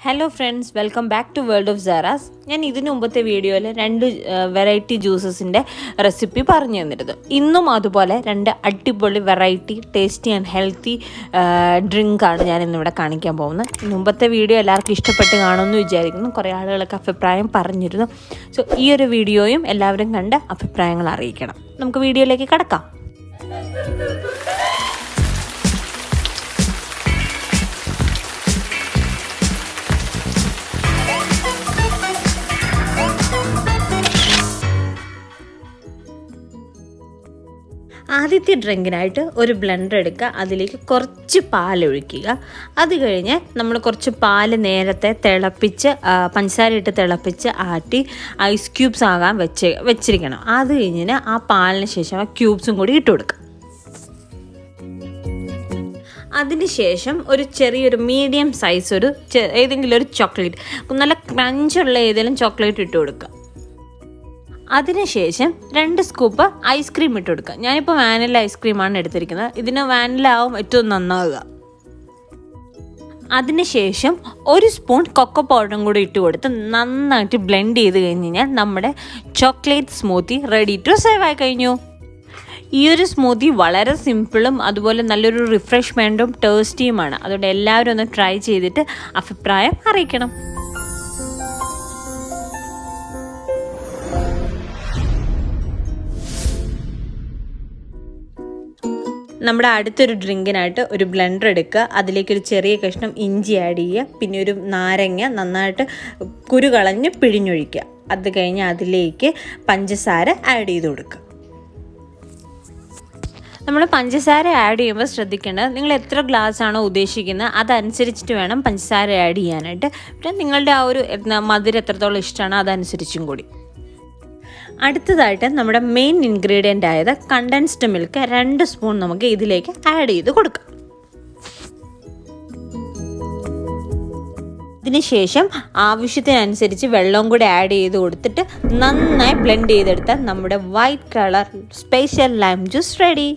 Hello friends, welcome back to world of Sara's. ഞാൻ ഇതിനു മുമ്പത്തെ വീഡിയോയിൽ 2 വെറൈറ്റി ജ്യൂസസിൻ്റെ റെസിപ്പി പറഞ്ഞു തന്നിരുന്നു. ഇന്നും അതുപോലെ 2 അടിപൊളി വെറൈറ്റി ടേസ്റ്റി ആൻഡ് ഹെൽത്തി ഡ്രിങ്കാണ് ഞാൻ ഇന്നിവിടെ കാണിക്കാൻ പോകുന്നത്. മുമ്പത്തെ വീഡിയോ എല്ലാവർക്കും ഇഷ്ടപ്പെട്ട് കാണുമെന്ന് വിചാരിക്കുന്നു. കുറേ ആളുകളൊക്കെ അഭിപ്രായം പറഞ്ഞിരുന്നു. സോ ഈ ഒരു വീഡിയോയും എല്ലാവരും കണ്ട് അഭിപ്രായങ്ങൾ അറിയിക്കണം. നമുക്ക് വീഡിയോയിലേക്ക് കടക്കാം. ആദ്യത്തെ ഡ്രിങ്കിനായിട്ട് ഒരു ബ്ലെൻഡർ എടുക്കുക, അതിലേക്ക് കുറച്ച് പാലൊഴിക്കുക. അത് കഴിഞ്ഞ് നമ്മൾ കുറച്ച് പാല് നേരത്തെ തിളപ്പിച്ച് പഞ്ചസാര ഇട്ട് തിളപ്പിച്ച് ആട്ടി ഐസ് ക്യൂബ്സ് ആകാൻ വെച്ചിരിക്കണം. അത് കഴിഞ്ഞ് ആ പാലിന് ശേഷം ആ ക്യൂബ്സും കൂടി ഇട്ട് കൊടുക്കുക. അതിനുശേഷം ഒരു ചെറിയൊരു മീഡിയം സൈസ് ഏതെങ്കിലും ഒരു ചോക്ലേറ്റ്, നല്ല ക്രഞ്ചുള്ള ഏതെങ്കിലും ചോക്ലേറ്റ് ഇട്ട് കൊടുക്കുക. അതിനുശേഷം 2 സ്കൂപ്പ് ഐസ്ക്രീം ഇട്ട് കൊടുക്കുക. ഞാനിപ്പോൾ വാനില ഐസ്ക്രീമാണ് എടുത്തിരിക്കുന്നത്. ഇതിന് വാനില ആവും ഏറ്റവും നന്നാവുക. അതിനുശേഷം 1 സ്പൂൺ കൊക്കോ പൗഡറും കൂടി ഇട്ട് കൊടുത്ത് നന്നായിട്ട് ബ്ലെൻഡ് ചെയ്ത് കഴിഞ്ഞ് കഴിഞ്ഞാൽ നമ്മുടെ chocolate smoothie ready to serve ആയി കഴിഞ്ഞു. ഈ ഒരു സ്മൂത്തി വളരെ സിമ്പിളും അതുപോലെ നല്ലൊരു റിഫ്രഷ്മെൻറ്റും ടേസ്റ്റിയുമാണ്. അതുകൊണ്ട് എല്ലാവരും ഒന്ന് ട്രൈ ചെയ്തിട്ട് അഭിപ്രായം അറിയിക്കണം. നമ്മുടെ അടുത്തൊരു ഡ്രിങ്കിനായിട്ട് ഒരു ബ്ലെൻഡർ എടുക്കുക, അതിലേക്കൊരു ചെറിയ കഷ്ണം ഇഞ്ചി ആഡ് ചെയ്യുക, പിന്നെ ഒരു നാരങ്ങ നന്നായിട്ട് കുരു കളഞ്ഞ് പിഴിഞ്ഞൊഴിക്കുക. അത് കഴിഞ്ഞ് അതിലേക്ക് പഞ്ചസാര ആഡ് ചെയ്ത് കൊടുക്കുക. നമ്മൾ പഞ്ചസാര ആഡ് ചെയ്യുമ്പോൾ ശ്രദ്ധിക്കേണ്ടത്, നിങ്ങൾ എത്ര ഗ്ലാസ് ആണോ ഉദ്ദേശിക്കുന്നത് അതനുസരിച്ചിട്ട് വേണം പഞ്ചസാര ആഡ് ചെയ്യാനായിട്ട്. പിന്നെ നിങ്ങളുടെ ആ ഒരു മധുരം എത്രത്തോളം ഇഷ്ടമാണോ അതനുസരിച്ചും കൂടി. അടുത്തതായിട്ട് നമ്മുടെ മെയിൻ ഇൻഗ്രീഡിയൻ്റ് ആയത് കണ്ടൻസ്ഡ് മിൽക്ക് 2 സ്പൂൺ നമുക്ക് ഇതിലേക്ക് ആഡ് ചെയ്ത് കൊടുക്കാം. ഇതിനുശേഷം ആവശ്യത്തിനനുസരിച്ച് വെള്ളവും കൂടി ആഡ് ചെയ്ത് കൊടുത്തിട്ട് നന്നായി ബ്ലെൻഡ് ചെയ്തെടുത്താൽ നമ്മുടെ white colour special lime juice ready.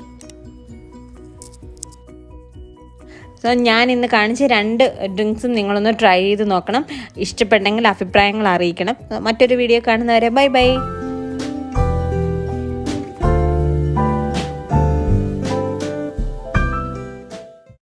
So ഞാൻ ഇന്ന് കാണിച്ച 2 ഡ്രിങ്ക്സും നിങ്ങളൊന്ന് ട്രൈ ചെയ്ത് നോക്കണം. ഇഷ്ടപ്പെട്ടെങ്കിൽ അഭിപ്രായങ്ങൾ അറിയിക്കണം. മറ്റൊരു വീഡിയോ കാണുന്നവരെ ബൈ ബൈ.